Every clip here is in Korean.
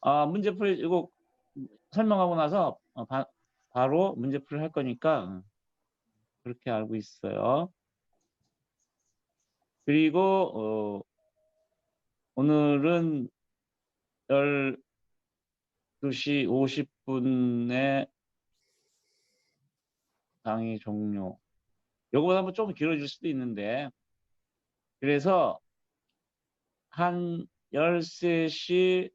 문제풀이 이거 설명하고 나서 바로 문제풀이를 할 거니까 그렇게 알고 있어요. 그리고 오늘은 12시 50분에 강의 종료. 요거보다 한번 좀 길어질 수도 있는데, 그래서 한 13시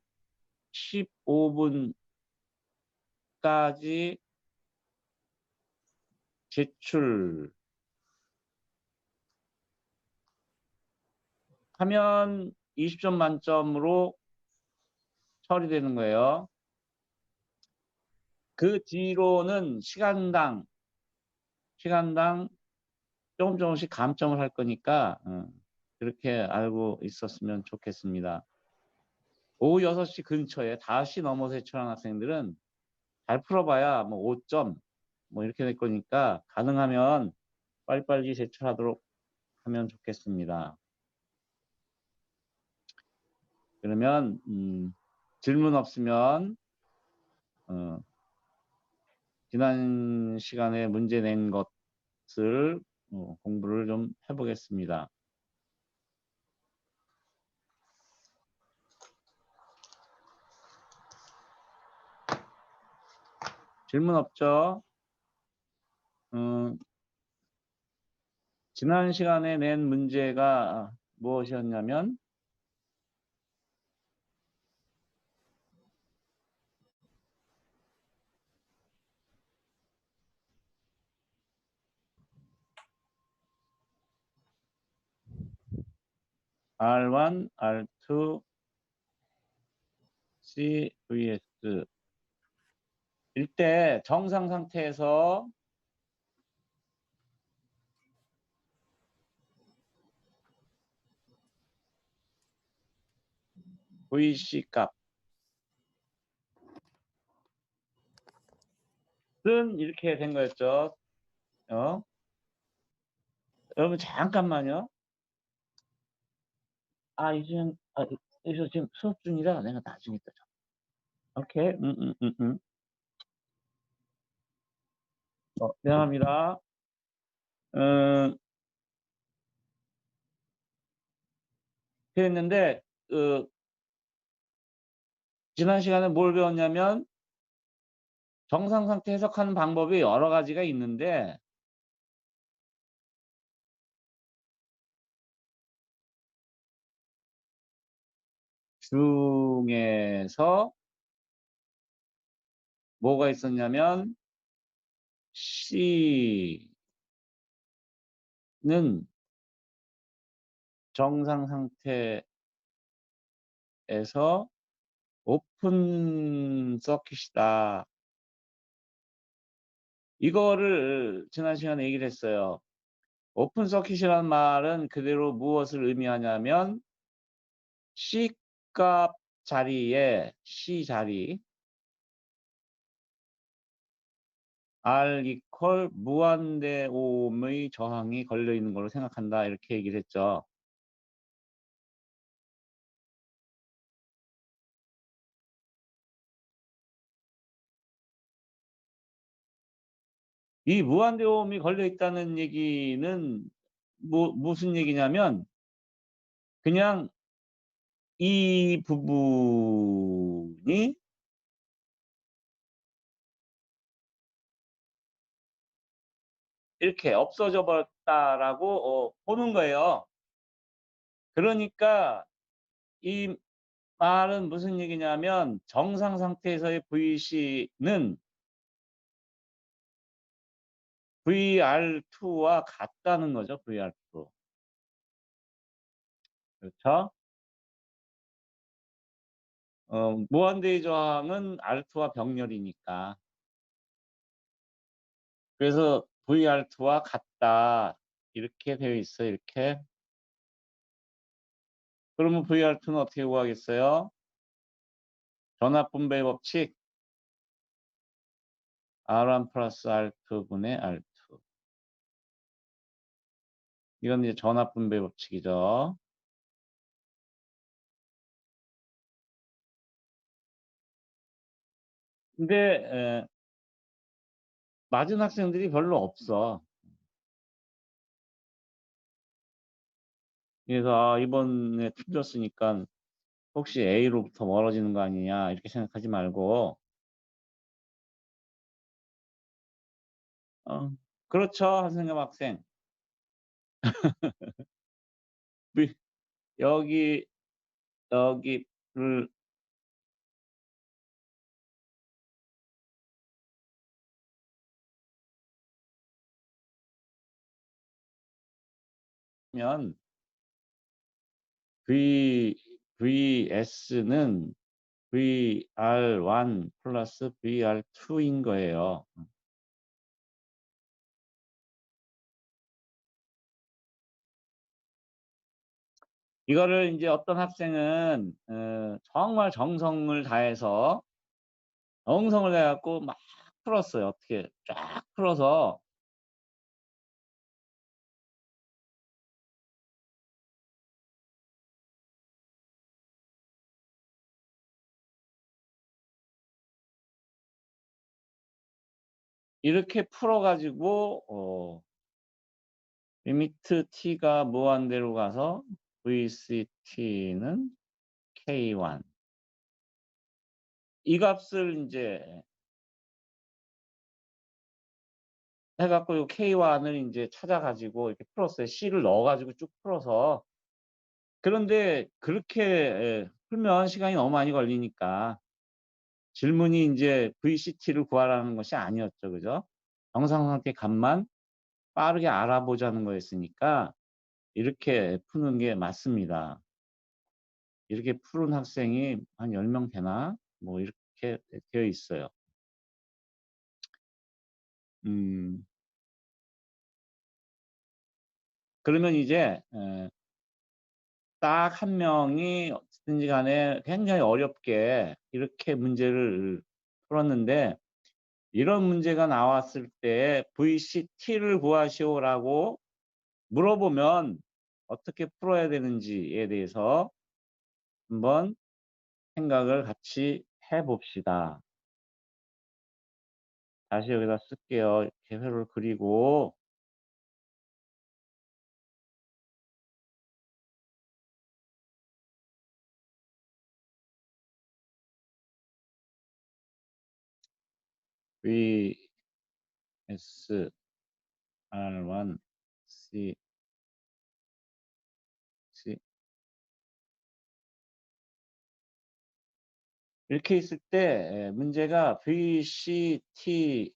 15분까지 제출하면 20점 만점으로 처리되는 거예요. 그 뒤로는 시간당 조금씩 감점을 할 거니까 그렇게 알고 있었으면 좋겠습니다. 오후 6시 근처에 5시 넘어서 제출한 학생들은 잘 풀어봐야 뭐 5점 뭐 이렇게 될 거니까 가능하면 빨리빨리 제출하도록 하면 좋겠습니다. 그러면 질문 없으면 지난 시간에 문제 낸 것을 공부를 좀 해보겠습니다. 질문 없죠? 지난 시간에 낸 문제가 무엇이었냐면 R1, R2, C, vs 일때 정상 상태에서 VC 값은 이렇게 된 거였죠. 여러분 잠깐만요. 이제 지금 수업 중이라 내가 나중에 또 오케이. 미안합니다. 그랬는데 지난 시간에 뭘 배웠냐면 정상 상태 해석하는 방법이 여러 가지가 있는데 중에서 뭐가 있었냐면 C는 정상 상태에서 오픈 서킷이다. 이거를 지난 시간에 얘기를 했어요. 오픈 서킷이라는 말은 그대로 무엇을 의미하냐면 C 값 자리에 C 자리 R 이퀄 무한대 오음의 저항이 걸려 있는 걸로 생각한다. 이렇게 얘기를 했죠. 이 무한대 오음이 걸려 있다는 얘기는 무슨 얘기냐면 그냥 이 부분이 이렇게 없어져 버렸다라고 보는 거예요. 그러니까 이 말은 무슨 얘기냐면 정상 상태에서의 VC는 VR2와 같다는 거죠. VR2. 그렇죠? 무한대의 저항은 R2와 병렬이니까. 그래서 VR2와 같다. 이렇게 되어 있어요. 이렇게. 그러면 VR2는 어떻게 구하겠어요? 전압분배 법칙 R1 플러스 R2분의 R2. 이건 이제 전압분배 법칙이죠. 근데 맞은 학생들이 별로 없어. 그래서 '아 이번에 틀렸으니깐 혹시 A로부터 멀어지는 거 아니냐.' 이렇게 생각하지 말고 어 "그렇죠." 한승엽 학생. 위 여기 여기를 면 V VS는 VR1 플러스 VR2인 거예요. 이거를 인제 어떤 학생은 정말 정성을 다해서 정성을 다해 갖고 막 풀었어요. 어떻게 쫙 풀어서 이렇게 풀어 가지고 리미트 t가 무한대로 가서 VCt는 K1 이 값을 인제 해 갖고 요 K1을 인제 찾아 가지고 이렇게 풀었어요. C를 넣어 가지고 쭉 풀어서. 그런데 그렇게 풀면 시간이 너무 많이 걸리니까 질문이 인제 VCT를 구하라는 것이 아니었죠. 그죠? 정상 상태 값만 빠르게 알아보자는 거였으니까 이렇게 푸는 게 맞습니다. 이렇게 푸는 학생이 한 10명 되나? 뭐 이렇게 되어 있어요. 음 그러면 이제 딱 한 명이 어쨌든지 간에 굉장히 어렵게 이렇게 문제를 풀었는데 이런 문제가 나왔을 때 "VCT를 구하시오."라고 물어보면 어떻게 풀어야 되는지에 대해서 한번 생각을 같이 해 봅시다. 다시 여기다 쓸게요. 이렇게 회로를 그리고 VS R1 C 이렇게 있을 때 문제가 VCT를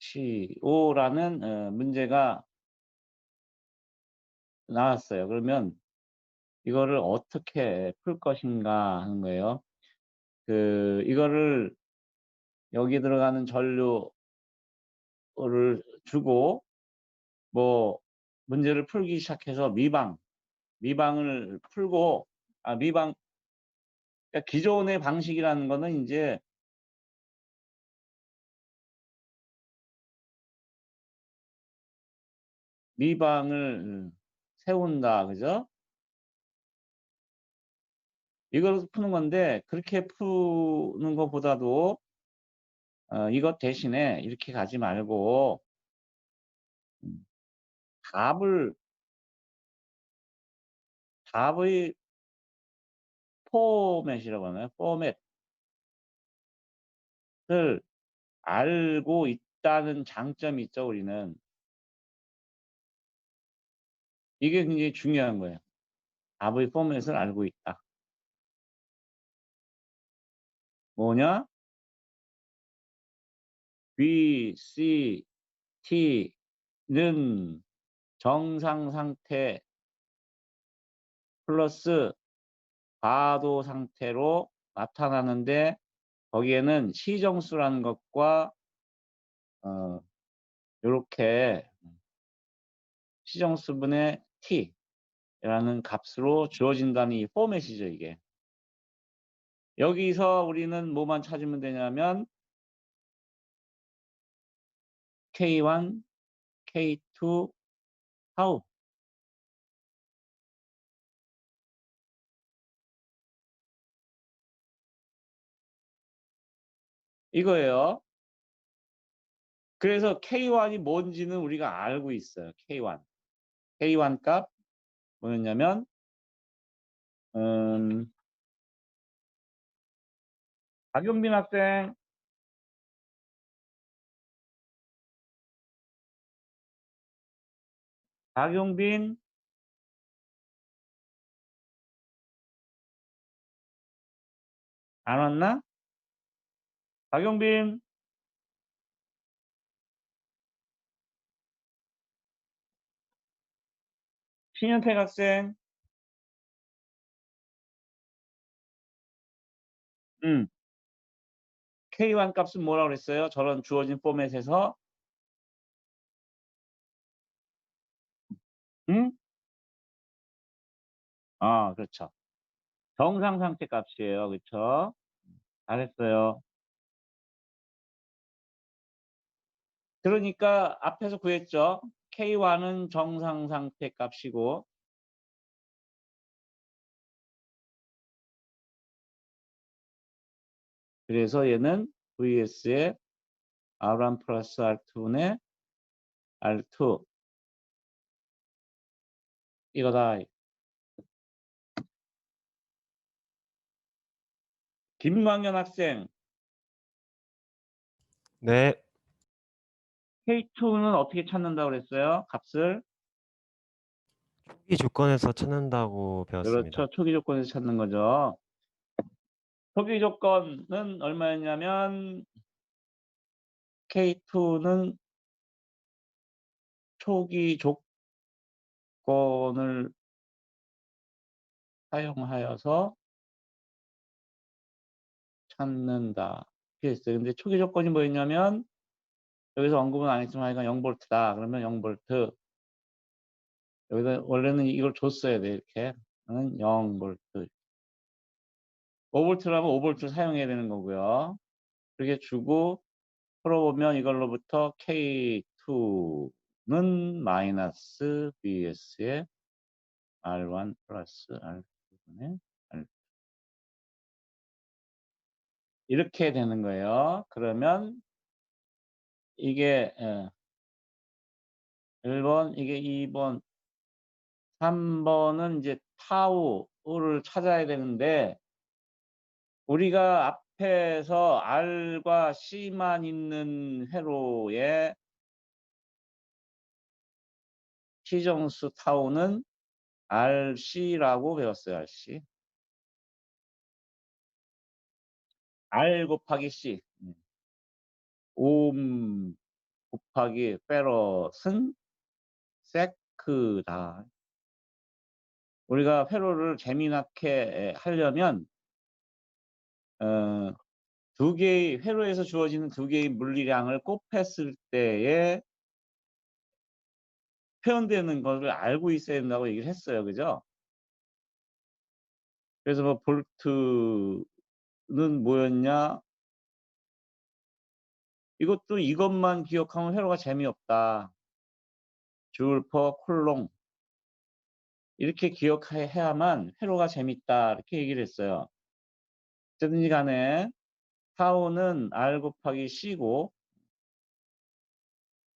구하시오라는 문제가 나왔어요. 그러면 이거를 어떻게 풀 것인가 하는 거예요. 이거를 여기 들어가는 전류를 주고 뭐 문제를 풀기 시작해서 미방을 풀고 미방 그러니까 기존의 방식이라는 거는 인제 미방을 세운다. 그죠? 이걸 푸는 건데 그렇게 푸는 것보다도 이것 대신에 이렇게 가지 말고 음 답을 답의 포맷이라고 하나요? 포맷을 알고 있다는 장점이 있죠 우리는. 이게 굉장히 중요한 거예요. 답의 포맷을 알고 있다. 뭐냐? VCT는 정상 상태 플러스 과도 상태로 나타나는데 거기에는 시정수라는 것과 어 요렇게 시정수분의 t라는 값으로 주어진다는 이 포맷이죠 이게. 여기서 우리는 뭐만 찾으면 되냐면 K1, K2 타우 이거예요. 그래서 K1이 뭔지는 우리가 알고 있어요. K1. K1 값 뭐였냐면 박용빈 학생 박용빈 안 왔나? 박용빈 신현택 학생 K1 값은 뭐라고 그랬어요? 저런 주어진 포맷에서 그렇죠. 정상 상태 값이에요. 그렇죠? 잘했어요. 그러니까 앞에서 구했죠. K1은 정상 상태 값이고 그래서 얘는 VS의 R1 플러스 R2분의 R2 이거다. 김광현 학생 네. K2는 어떻게 찾는다고 그랬어요? 값을? 초기 조건에서 찾는다고 배웠습니다. 그렇죠. 초기 조건에서 찾는 거죠. 초기 조건은 얼마였냐면 K2는 초기 조건을 사용하여서 찾는다. 이렇게 했어요. 근데 초기 조건이 뭐였냐면 여기서 언급은 안 했지만 하여간 0V다. 그러면 0V. 여기다 원래는 이걸 줬어야 돼. 이렇게. 0V. 5V라면 5V 사용해야 되는 거고요. 그렇게 주고 풀어보면 이걸로부터 K2는 마이너스 BS의 R1 플러스 R2분의 R2 이렇게 되는 거예요. 그러면 이게 1번, 이게 2번, 3번은 이제 타우를 찾아야 되는데 우리가 앞에서 R과 C만 있는 회로의 C정수 타우는 RC라고 배웠어요. RC. R 곱하기 C. 옴 곱하기 페럿은 세크다. 우리가 회로를 재미나게 하려면 두 개의 회로에서 주어지는 두 개의 물리량을 곱했을 때에 표현되는 것을 알고 있어야 된다고 얘기를 했어요. 그죠? 그래서 뭐 볼트는 뭐였냐? 이것도 이것만 기억하면 회로가 재미없다. 줄 퍼 콜롱 이렇게 기억해야만 회로가 재밌다. 이렇게 얘기를 했어요. 어쨌든지 간에 타우는 R 곱하기 C고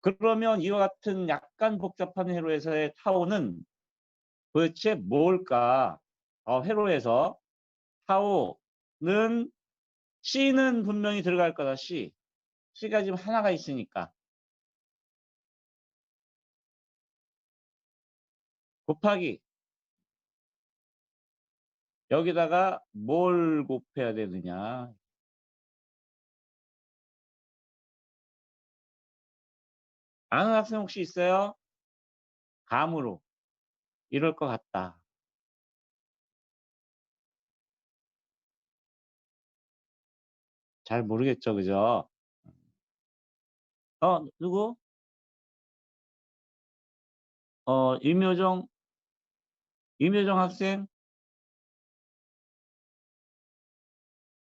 그러면 이와 같은 약간 복잡한 회로에서의 타우는 도대체 뭘까? 회로에서 타우는 C는 분명히 들어갈 거다. C가 지금 하나가 있으니까 곱하기 여기다가 뭘 곱해야 되느냐? 아는 학생 혹시 있어요? 감으로 이럴 것 같다. 잘 모르겠죠, 그죠? 누구? 임효정 학생?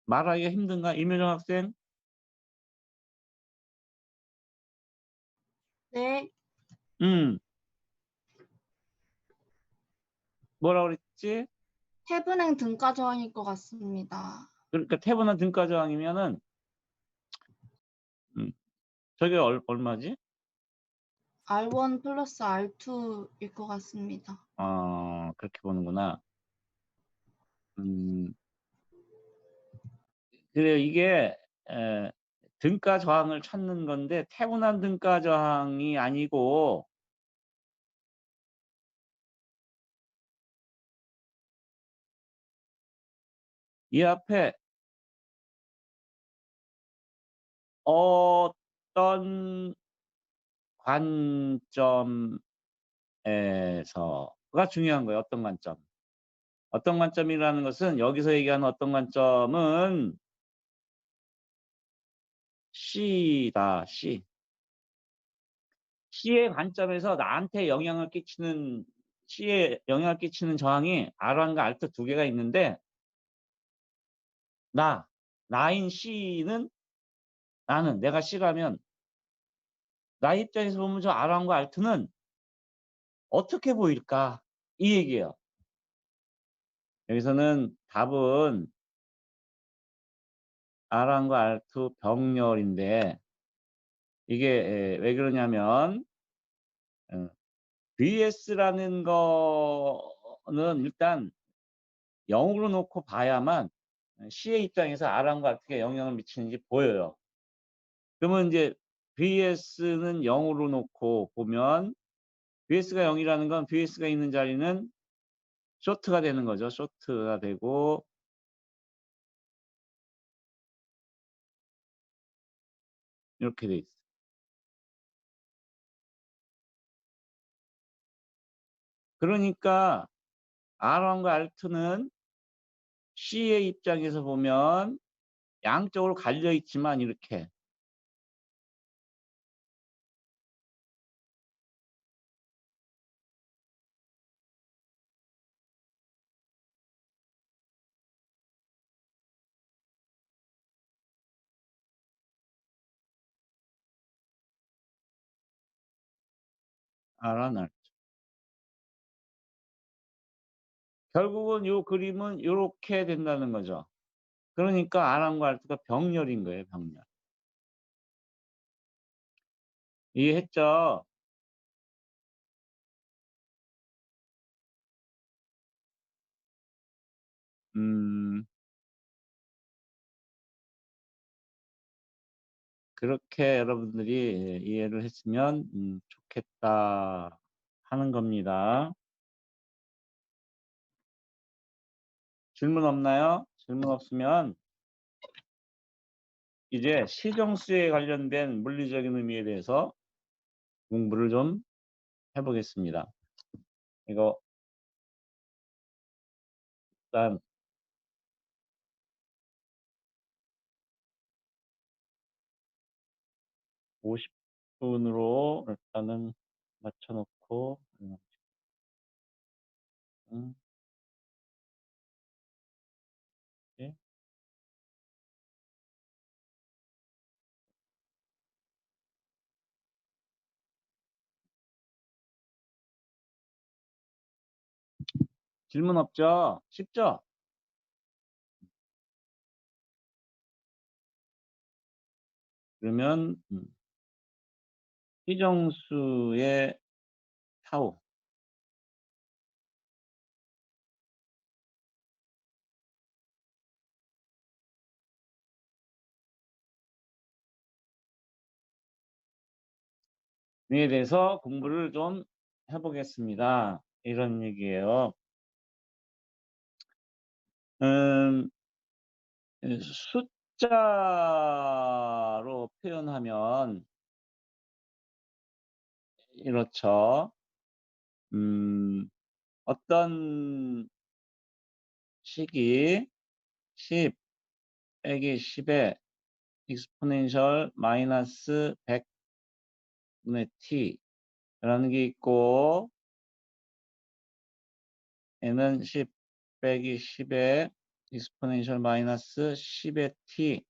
말하기가 힘든가? 임효정 학생? 네, 뭐라고 그랬지? 태분행 등가 저항일 것 같습니다. 그러니까 태분한 등가 저항이면은 저게 얼마지? R1 플러스 R2일 것 같습니다. 그렇게 보는구나. 그래요. 이게 등가 저항을 찾는 건데 태분한 등가 저항이 아니고 이 앞에 어떤 관점에서가 중요한 거예요. 어떤 관점. 어떤 관점이라는 것은 여기서 얘기하는 어떤 관점은 C다. C. C의 관점에서 나한테 영향을 끼치는 C에 영향을 끼치는 저항이 R1과 R2 두 개가 있는데 나인 C는 내가 C라면 나 입장에서 보면 저 R1과 R2는 어떻게 보일까? 이 얘기예요. 여기서는 답은 R1과 R2 병렬인데 이게 왜 그러냐면 VS라는 거는 일단 0으로 놓고 봐야만 C의 입장에서 R1과 R2가 영향을 미치는지 보여요. 그러면 이제 VS는 0으로 놓고 보면 VS가 0이라는 건 VS가 있는 자리는 쇼트가 되는 거죠. 쇼트가 되고 이렇게 돼 있어요. 그러니까 R1과 R2는 C의 입장에서 보면 양쪽으로 갈려 있지만 이렇게 R1, R2. 결국은 요 그림은 요렇게 된다는 거죠. 그러니까 R1과 R2가 병렬인 거예요. 병렬. 이해했죠? 그렇게 여러분들이 이해를 했으면 좋겠다 하는 겁니다. 질문 없나요? 질문 없으면 이제 시정수에 관련된 물리적인 의미에 대해서 공부를 좀 해보겠습니다. 이거 일단 50분으로 일단은 맞춰놓고 예? 질문 없죠? 쉽죠? 그러면 시정수의 타우에 대해서 공부를 좀 해보겠습니다. 이런 얘기예요. 숫자로 표현하면 이렇죠. 어떤 식이 10 빼기 10의 익스포넨셜 마이너스 100분의 t라는 게 있고 얘는 10 빼기 10의 익스포넨셜 마이너스 10의 t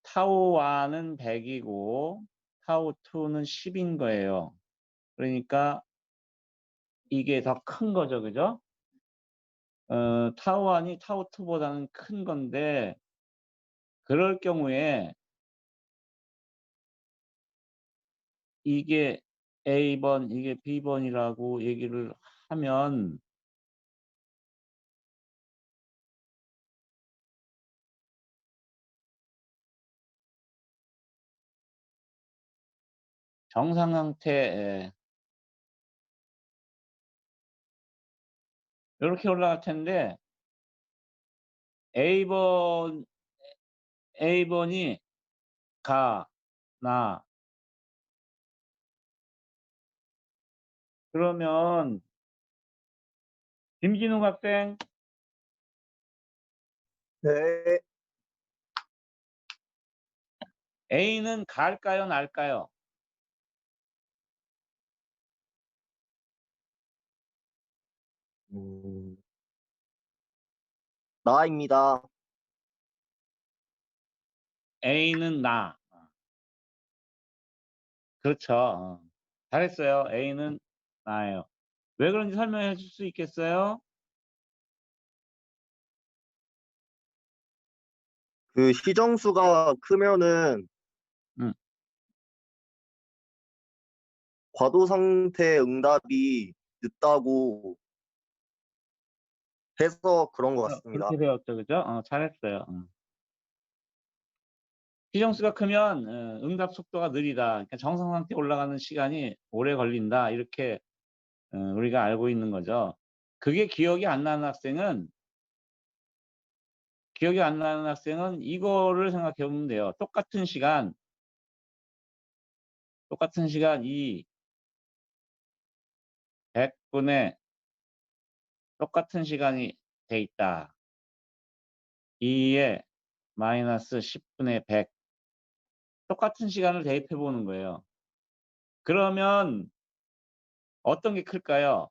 타우1은 100이고 타우2는 10인 거예요. 그러니까 이게 더 큰 거죠. 그죠? 타우1이 타우2보다는 큰 건데 그럴 경우에 이게 A번, 이게 B번이라고 얘기를 하면 정상 상태에 요렇게 올라갈 텐데 A번이 가, 나 그러면 김진욱 학생 네. A는 갈까요, 날까요? 나입니다. A는 나. 그렇죠. 잘했어요. A는 나예요. 왜 그런지 설명해 줄 수 있겠어요? 그 시정수가 크면은 음. 과도 상태 응답이 늦다고 해서 그런 것 같습니다. 그렇게 배웠죠, 그죠? 잘했어요. 시정수가 크면 응답 속도가 느리다. 그러니까 정상 상태에 올라가는 시간이 오래 걸린다. 이렇게 우리가 알고 있는 거죠. 그게 기억이 안 나는 학생은 이거를 생각해 보면 돼요. 똑같은 시간 이 100분의 똑같은 시간이 돼 있다. 2에 마이너스 10분의 100 똑같은 시간을 대입해 보는 거예요. 그러면 어떤 게 클까요?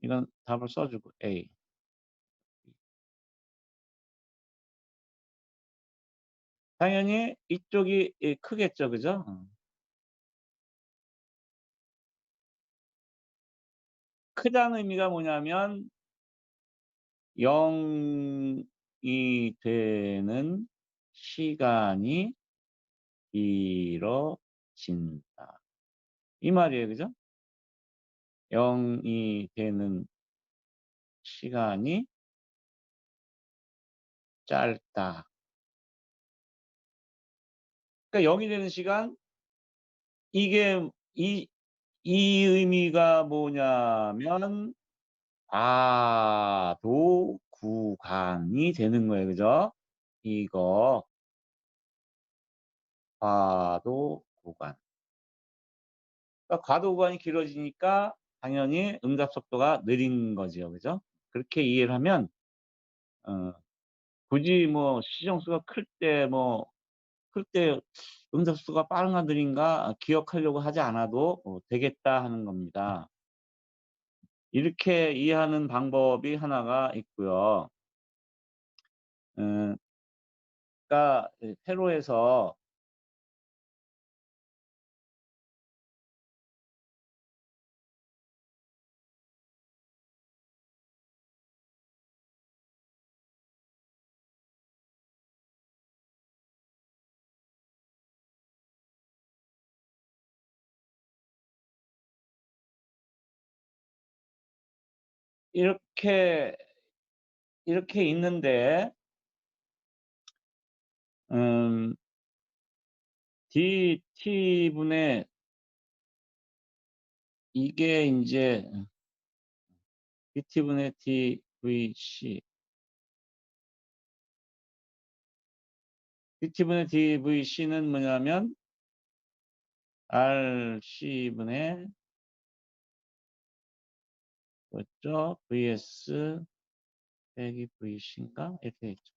이건 답을 써주고 A. 당연히 이쪽이 크겠죠, 그죠? 크다는 의미가 뭐냐면 0이 되는 시간이 길어진다. 이 말이에요, 그죠? 0이 되는 시간이 짧다. 그러니까 0이 되는 시간 이게 이 의미가 뭐냐면 과도 구간이 되는 거예요. 그죠? 이거 과도 구간. 그러니까 과도 구간이 길어지니까 당연히 응답 속도가 느린 거지요. 그죠? 그렇게 이해를 하면 굳이 뭐 시정수가 클 때 응답 속도가 빠른가 느린가 기억하려고 하지 않아도 되겠다 하는 겁니다. 이렇게 이해하는 방법이 하나가 있고요. 그러니까 세로에서 이렇게 있는데 dt분의 이게 인제 dt분의 dvc dt분의 dvc는 뭐냐면 rc분의 뭐였죠? vs 빼기 vc인가? 이렇게 돼 있죠.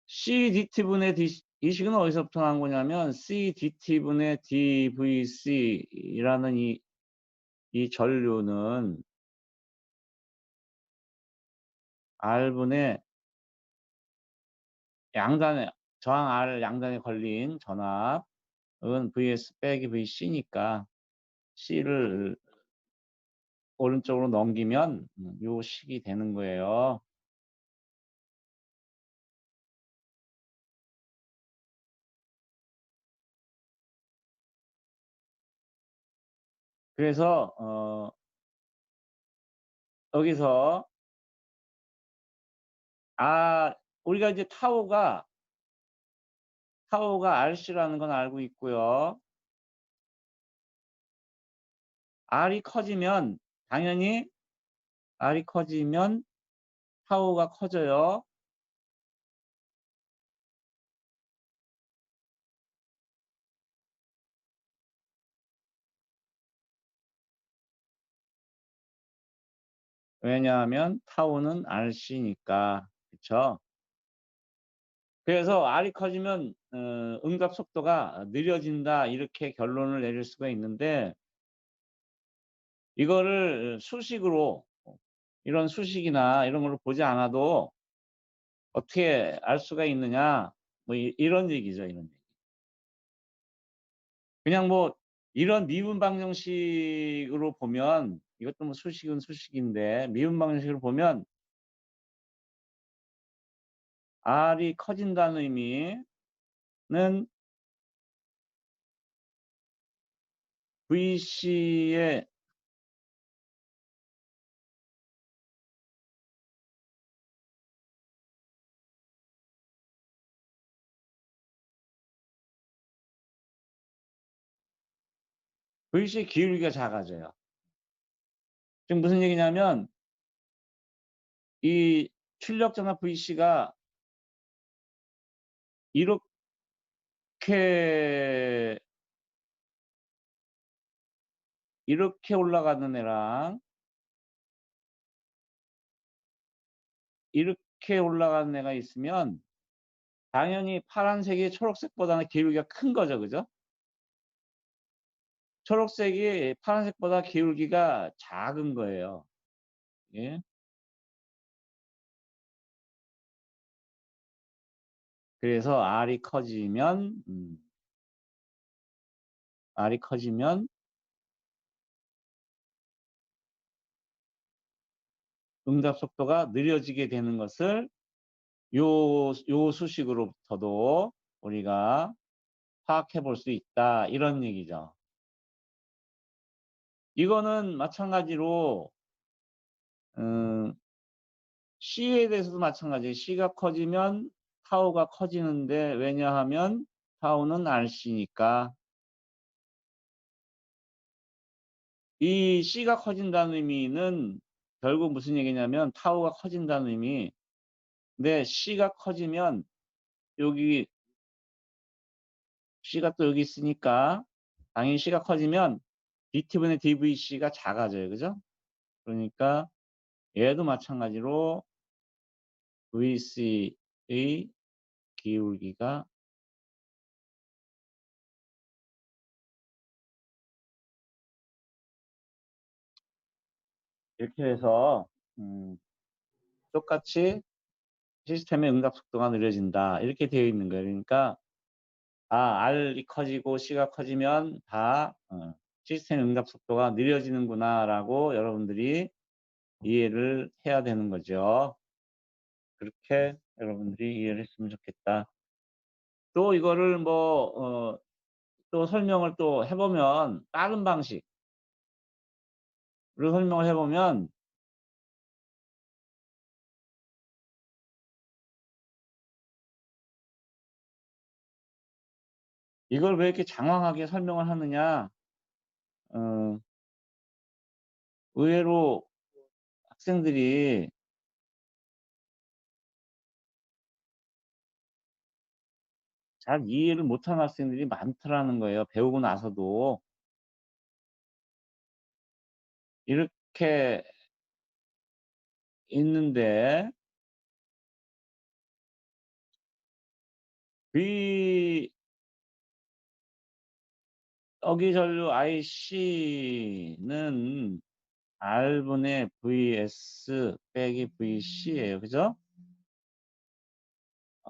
cdt분의 이 식은 어디서부터 나온 거냐면 cdt분의 dvc라는 이 전류는 R분의 양단에 저항 R 양단에 걸린 전압은 VS 빼기 VC니까 C를 오른쪽으로 넘기면 요 식이 되는 거예요. 그래서 여기서 우리가 이제 타우가 RC라는 건 알고 있고요. R이 커지면 당연히 R이 커지면 타우가 커져요. 왜냐하면 타우는 RC니까. 그쵸? 그래서 R이 커지면 응답 속도가 느려진다 이렇게 결론을 내릴 수가 있는데 이거를 수식으로 이런 수식이나 이런 걸로 보지 않아도 어떻게 알 수가 있느냐 뭐 이런 얘기죠. 이런 얘기. 그냥 뭐 이런 미분 방정식으로 보면 이것도 뭐 수식은 수식인데 미분 방정식으로 보면 R이 커진다는 의미는 VC의 기울기가 작아져요. 지금 무슨 얘기냐면 이 출력전압 VC가 이렇게 올라가는 애랑 이렇게 올라가는 애가 있으면 당연히 파란색이 초록색보다는 기울기가 큰 거죠. 그죠? 초록색이 파란색보다 기울기가 작은 거예요. 예. 그래서 R이 커지면 응답 속도가 느려지게 되는 것을 요 수식으로부터도 우리가 파악해 볼 수 있다. 이런 얘기죠. 이거는 마찬가지로 C에 대해서도 마찬가지예요. C가 커지면 타우가 커지는데 왜냐하면 타우는 RC니까 이 C가 커진다는 의미는 결국 무슨 얘기냐면 타우가 커진다는 의미. 근데 C가 커지면 여기 C가 또 여기 있으니까 당연히 C가 커지면 DT분의 DVC가 작아져요. 그죠? 그러니까 얘도 마찬가지로 VC의 기울기가 이렇게 해서 똑같이 시스템의 응답 속도가 느려진다. 이렇게 되어 있는 거예요. 그러니까 R이 커지고 C가 커지면 다 시스템 응답 속도가 느려지는구나라고 여러분들이 이해를 해야 되는 거죠. 그렇게 여러분들이 이해를 했으면 좋겠다. 또 이거를 뭐 또 설명을 또 해보면 다른 방식으로 설명을 해보면 이걸 왜 이렇게 장황하게 설명을 하느냐? 의외로 학생들이 잘 이해를 못하는 학생들이 많더라는 거예요. 배우고 나서도 이렇게 있는데 어기전류 IC는 R분의 VS 빼기 VC예요. 그죠?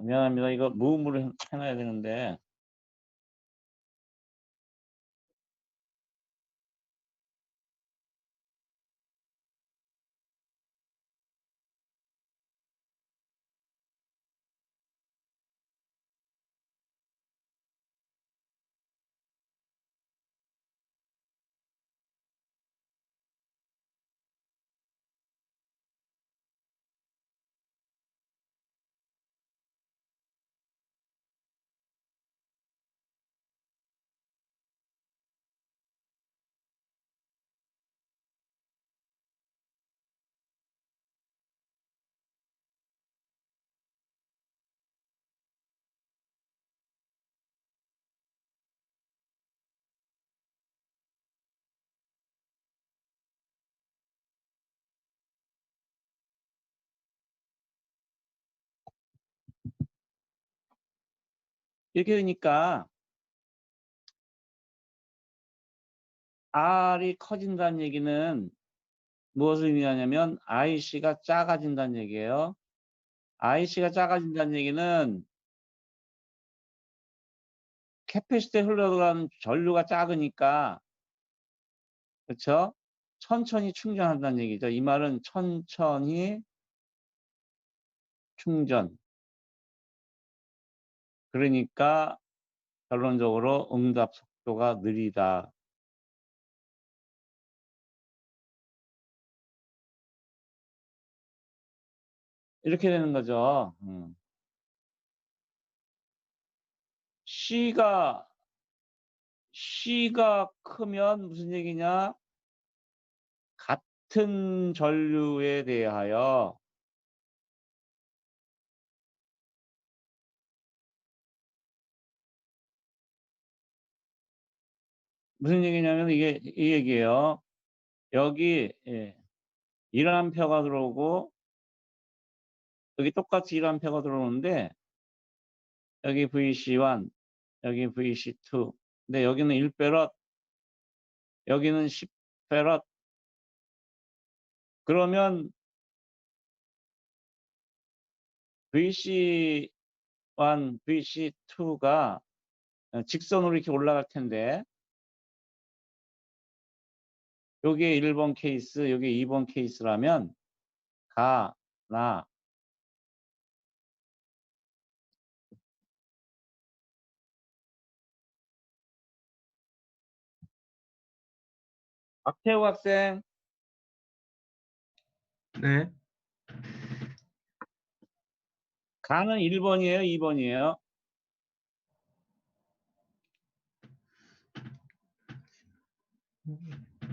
미안합니다. 이거 무음으로 해놔야 되는데 이렇게 되니까 R이 커진다는 얘기는 무엇을 의미하냐면 IC가 작아진다는 얘기예요. IC가 작아진다는 얘기는 캐패시티에 흘러들어가는 전류가 작으니까, 그렇죠? 천천히 충전한다는 얘기죠. 이 말은 천천히 충전. 그러니까 결론적으로 응답 속도가 느리다. 이렇게 되는 거죠. C가 크면 무슨 얘기냐? 같은 전류에 대하여 무슨 얘기냐면 이게 이 얘기예요. 여기 1A가 들어오고 여기 똑같이 1A가 들어오는데 여기 VC1, 여기 VC2. 근데 여기는 1배럿, 여기는 10배럿. 그러면 VC1, VC2가 직선으로 이렇게 올라갈 텐데 요게 1번 케이스, 요게 2번 케이스라면 나 박태우 학생 네. 가는 1번이에요, 2번이에요?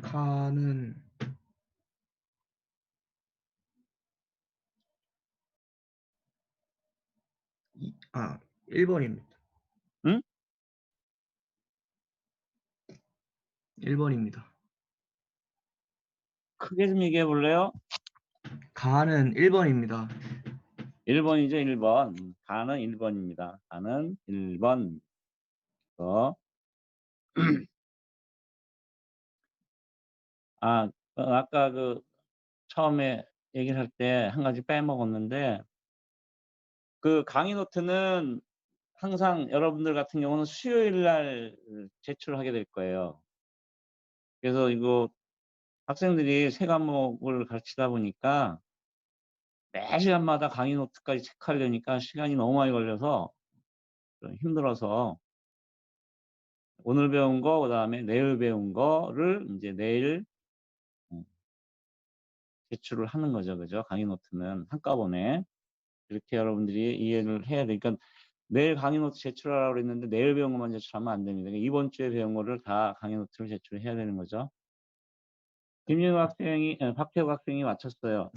가는 1번입니다. 응? 1번입니다. 크게 좀 얘기해 볼래요? 가는 1번입니다. 1번이죠, 1번. 가는 1번입니다. 가는 1번. 아까 그 처음에 얘기를 할 때 한 가지 빼먹었는데 그 강의 노트는 항상 여러분들 같은 경우는 수요일 날 제출하게 될 거예요. 그래서 이거 학생들이 세 과목을 가르치다 보니까 매 시간마다 강의 노트까지 체크하려니까 시간이 너무 많이 걸려서 좀 힘들어서 오늘 배운 거, 그다음에 내일 배운 거를 이제 내일 제출을 하는 거죠. 그죠? 강의 노트는 한꺼번에. 그렇게 여러분들이 이해를 해야 되니까 내일 강의 노트 제출하라고 그랬는데 내일 배운 것만 제출하면 안 됩니다. 그러니까 이번 주에 배운 거를 다 강의 노트를 제출해야 되는 거죠. 박태우 학생이 맞췄어요.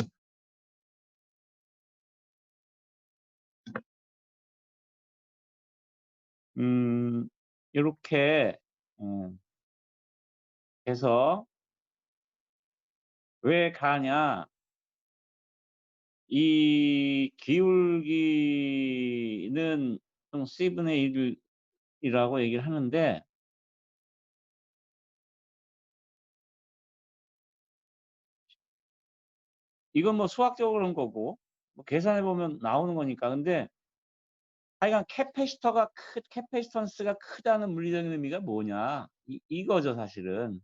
이렇게 해서 왜 가냐? 이 기울기는 C분의 1이라고 얘기를 하는데 이건 뭐 수학적으로 그런 거고 뭐 계산해 보면 나오는 거니까. 근데 하여간 캐패시턴스가 크다는 물리적인 의미가 뭐냐? 이거죠, 사실은.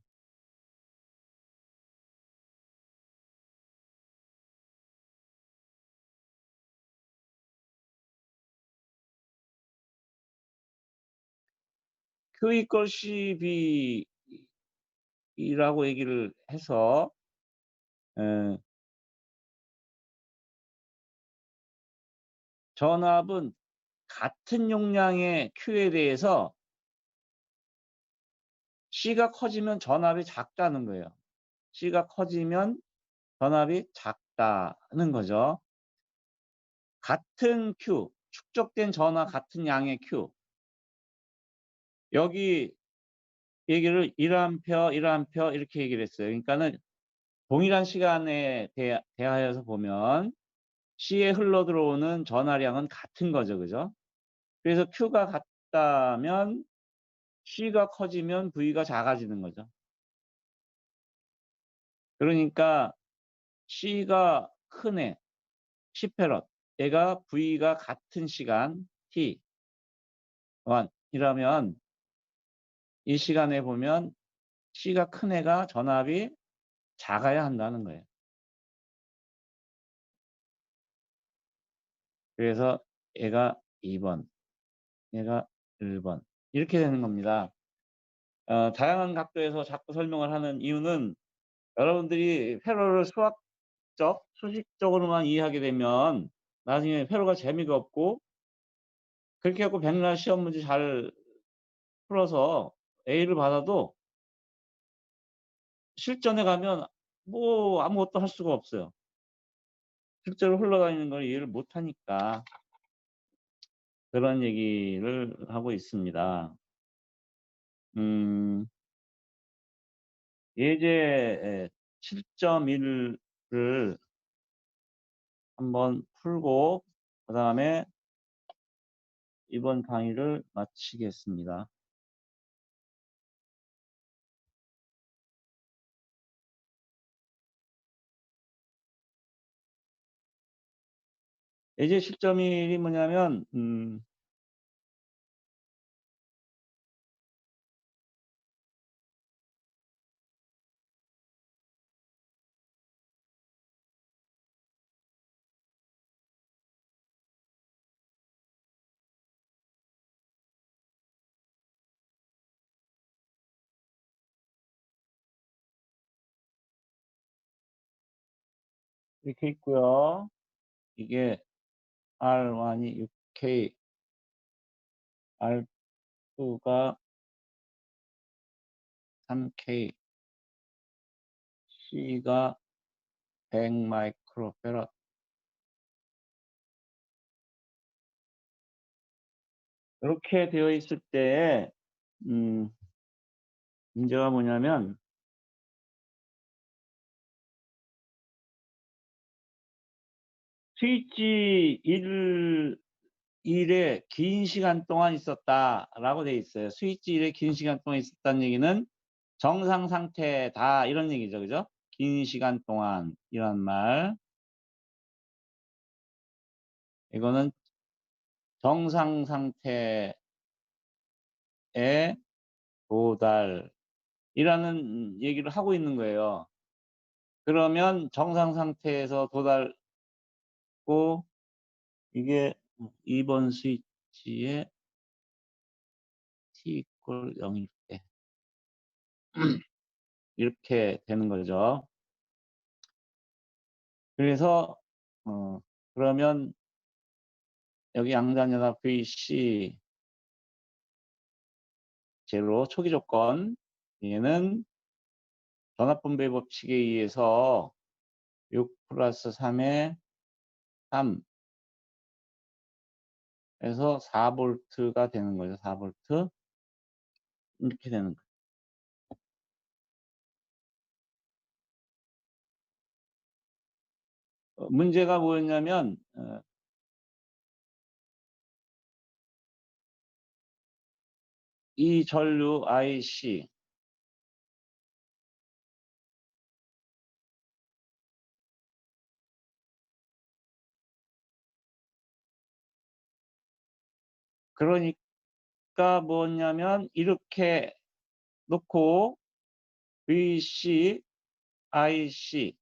Q equal CB이라고 얘기를 해서 전압은 같은 용량의 Q에 대해서 C가 커지면 전압이 작다는 거예요. C가 커지면 전압이 작다는 거죠. 같은 Q, 축적된 전압 같은 양의 Q. 여기 얘기를 1A 이렇게 얘기를 했어요. 그러니까는 동일한 시간에 대하여서 보면 C에 흘러 들어오는 전하량은 같은 거죠. 그죠? 그래서 Q가 작다면 C가 커지면 V가 작아지는 거죠. 그러니까 C가 큰 애, 10페럿, 얘가 V가 같은 시간 T, 이라면 이 시간에 보면 C가 큰 애가 전압이 작아야 한다는 거예요. 그래서 얘가 2번, 얘가 1번 이렇게 되는 겁니다. 다양한 각도에서 자꾸 설명을 하는 이유는 여러분들이 회로를 수학적, 수식적으로만 이해하게 되면 나중에 회로가 재미가 없고 그렇게 해갖고 백날 시험 문제 잘 풀어서 A를 받아도 실전에 가면 뭐 아무것도 할 수가 없어요. 실제로 흘러다니는 걸 이해를 못하니까 그런 얘기를 하고 있습니다. 예제 7.1을 한번 풀고 그 다음에 이번 강의를 마치겠습니다. 예제 7.1이 뭐냐면 이렇게 있고요. 이게 R1이 6K, R2가 3K, C가 100 마이크로페럿. 이렇게 되어 있을 때 문제가 뭐냐면 스위치 1에 긴 시간 동안 있었다라고 돼 있어요. 스위치 1에 긴 시간 동안 있었다는 얘기는 정상 상태다 이런 얘기죠. 그죠? 긴 시간 동안 이런 말. 이거는 정상 상태에 도달이라는 얘기를 하고 있는 거예요. 그러면 정상 상태에서 도달고 이게 2번 스위치에 t = 0일 때 이렇게 되는 거죠. 그래서 그러면 여기 양자연합 VC 제로 초기 조건 얘는 전압분배 법칙에 의해서 6 플러스 3에 3 에서 4V가 되는 거죠. 4V 이렇게 되는 거예요. 문제가 뭐였냐면 이 전류 IC 그러니까 뭐냐면 이렇게 놓고 VC, IC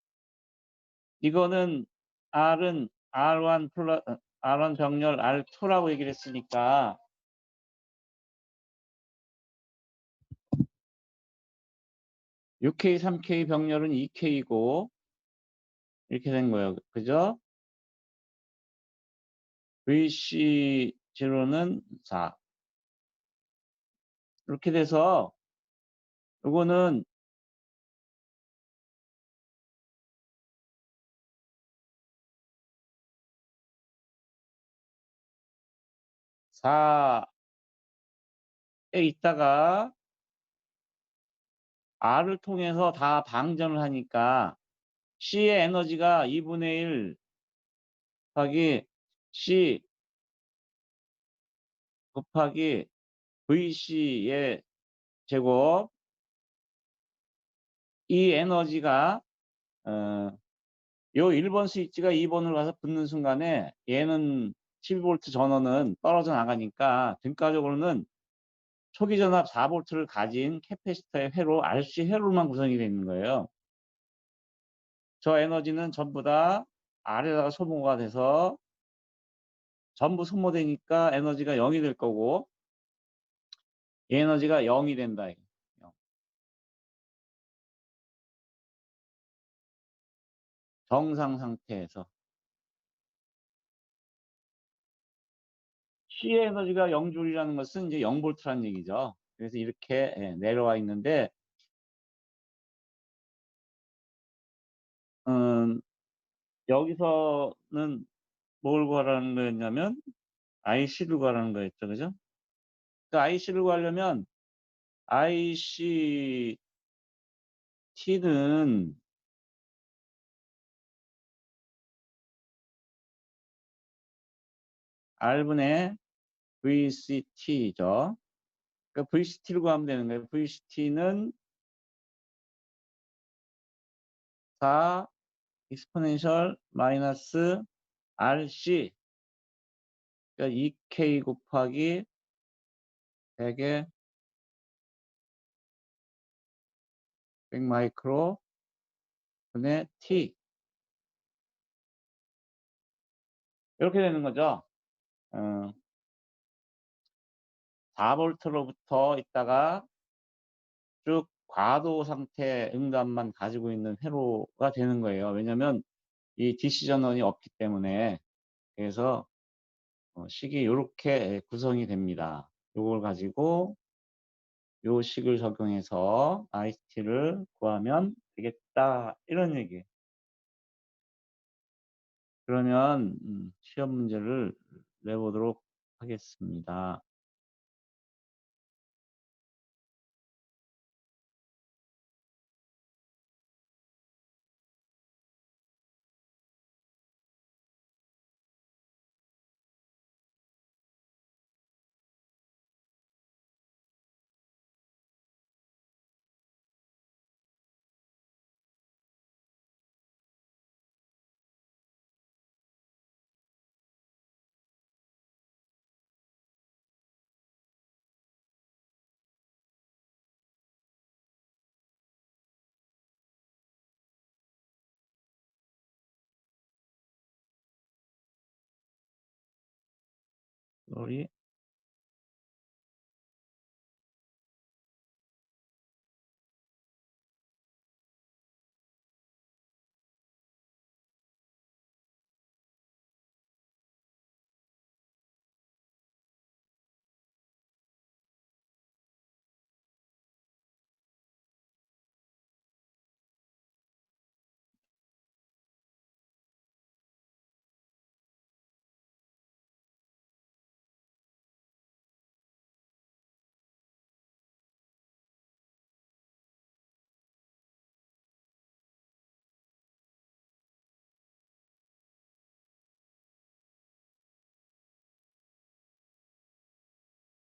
이거는 R은 R1 플러스 R1 병렬 R2라고 얘기를 했으니까 (6K, 3K) 병렬은 2K이고 이렇게 된 거예요. 그죠? VC0는 4 이렇게 돼서 요거는 (4)에 있다가 R을 통해서 다 방전을 하니까 C의 에너지가 2분의 1 곱하기 C 곱하기 VC의 제곱 이 에너지가 요 1번 스위치가 2번으로 가서 붙는 순간에 얘는 12V 전원은 떨어져 나가니까 등가적으로는 초기 전압 4V를 가진 캐패시터의 회로 RC 회로만 구성이 되어 있는 거예요. 저 에너지는 전부 다 R에다가 소모가 돼서 전부 소모되니까 에너지가 0이 될 거고 이 에너지가 0이 된다. 0. 정상 상태에서 C의 에너지가 0줄이라는 것은 이제 0V라는 얘기죠. 그래서 이렇게 내려와 있는데 여기서는 뭘 구하라는 거였냐면 IC를 구하라는 거였죠. 그죠? 그 IC를 구하려면 ICT는 R분의 VCT죠. 그 VCT를 구하면 되는 거예요. VCT는 4 exponential 마이너스 RC 그러니까 2K 곱하기 100에 100 마이크로 분의 T 이렇게 되는 거죠. 4V로부터 있다가 쭉 과도 상태 응답만 가지고 있는 회로가 되는 거예요. 왜냐하면 이 DC 전원이 없기 때문에. 그래서 식이 이렇게 구성이 됩니다. 이걸 가지고 요 식을 적용해서 ICT를 구하면 되겠다 이런 얘기예요. 그러면 시험 문제를 내보도록 하겠습니다. 우리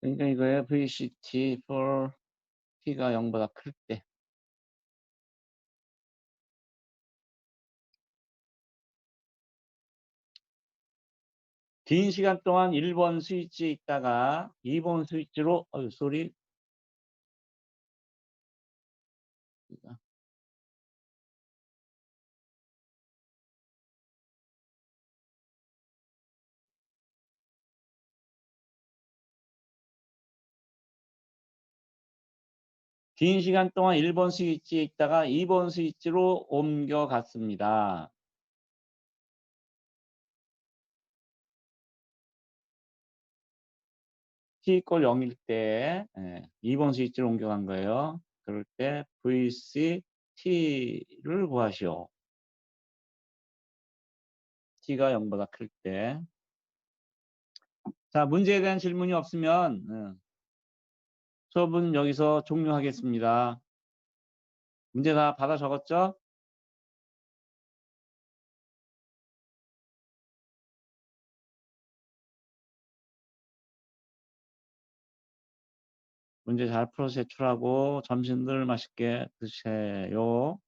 그러니까 이거에 VCT for T가 0보다 클 때. 긴 시간 동안 1번 스위치에 있다가 2번 스위치로 소리 긴 시간 동안 1번 스위치에 있다가 2번 스위치로 옮겨갔습니다. T = 0일 때 2번 스위치로 옮겨간 거예요. 그럴 때 VCT를 구하시오. T가 0보다 클 때. 자, 문제에 대한 질문이 없으면 수업은 여기서 종료하겠습니다. 문제 다 받아 적었죠? 문제 잘 풀어서 제출하고 점심들 맛있게 드세요.